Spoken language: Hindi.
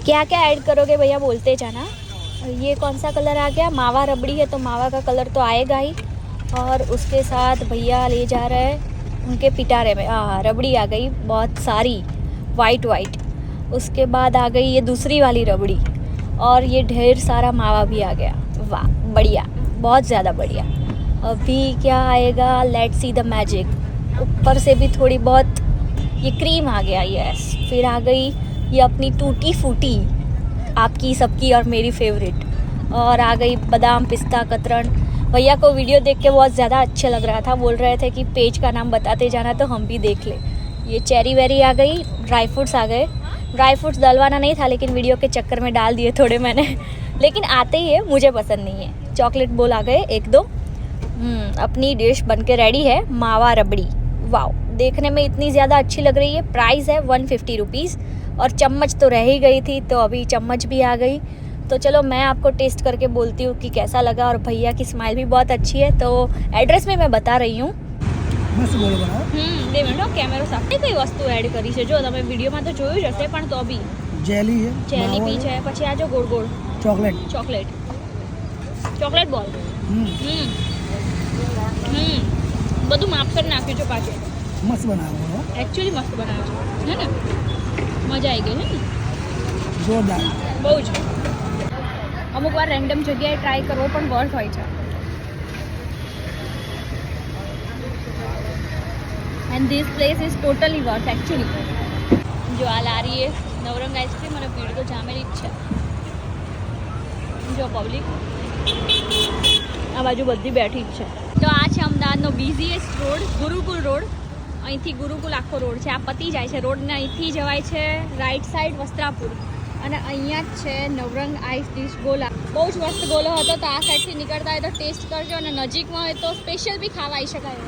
क्या क्या ऐड करोगे भैया बोलते जाना। ये कौन सा कलर आ गया, मावा रबड़ी है तो मावा का कलर तो आएगा ही। और उसके साथ भैया ले जा रहे हैं उनके पिटारे में, हाँ रबड़ी आ गई बहुत सारी, वाइट वाइट। उसके बाद आ गई ये दूसरी वाली रबड़ी, और ये ढेर सारा मावा भी आ गया। वाह बढ़िया, बहुत ज़्यादा बढ़िया। अभी क्या आएगा, लेट्स सी द मैजिक। ऊपर से भी थोड़ी बहुत ये क्रीम आ गया, यस। फिर आ गई ये अपनी टूटी फूटी, आपकी सबकी और मेरी फेवरेट। और आ गई बादाम पिस्ता कतरन। भैया को वीडियो देख के बहुत ज़्यादा अच्छा लग रहा था, बोल रहे थे कि पेज का नाम बताते जाना तो हम भी देख ले। ये चेरी वेरी आ गई, ड्राई फ्रूट्स आ गए। ड्राई फ्रूट्स डलवाना नहीं था लेकिन वीडियो के चक्कर में डाल दिए थोड़े मैंने लेकिन आते ही है, मुझे पसंद नहीं है। चॉकलेट बोल आ गए एक दो। अपनी डिश बन के रेडी है, मावा रबड़ी। वाओ, देखने में इतनी ज़्यादा अच्छी लग रही है। प्राइस है 150 रुपीज़। और चम्मच तो रह ही गई थी तो अभी चम्मच भी आ गई। तो चलो मैं आपको टेस्ट करके बोलती हूँ कि कैसा लगा। और भैया की स्माइल भी बहुत अच्छी है, तो एड्रेस में मैं बता रही हूँ। બે મિનિટ કેમેરો સાથે કઈ વસ્તુ એડ કરી છે જો તમે વિડીયોમાં તો જોયું જ હશે, પણ તો બી જેલી છે, જેલી પી છે, પછી આ જો ગોળ ગોળ ચોકલેટ બોલ બધું માફ કરી નાખ્યું છે પાછું। મસ્ત બનાવ્યો, એકચ્યુઅલી મસ્ત બનાવ્યો છે હે ને, મજા આવી ગઈ હે ને, જોરદાર બહુ જ। અમુક વાર રેન્ડમ જગ્યાએ ટ્રાય કરવો પણ વર્થ હોય છે। And this place is totally worth actually. जो आ ला रही है नवरंग आइसक्रीम और भीड़ तो जामेली ज है। जो पब्लिक आ बाजू बधी बैठी ज है। तो आ है अमदावादनो बिઝીએસ્ટ रोड, गुरुकुल रोड। અહીંથી ગુરુકુલ આખો રોડ છે, આ પતી જાય છે રોડ ને અહીંથી જવાય છે રાઈટ સાઈડ વસ્ત્રાપુર। અને અહીંયા જ છે નવરંગ આઈસ ડીશ ગોલા, બહુ જ મસ્ત ગોલો હતો। તો આ સાઈડથી નીકળતા હોય તો ટેસ્ટ કરજો, અને નજીકમાં હોય તો સ્પેશિયલ બી ખાવા આવી શકાય।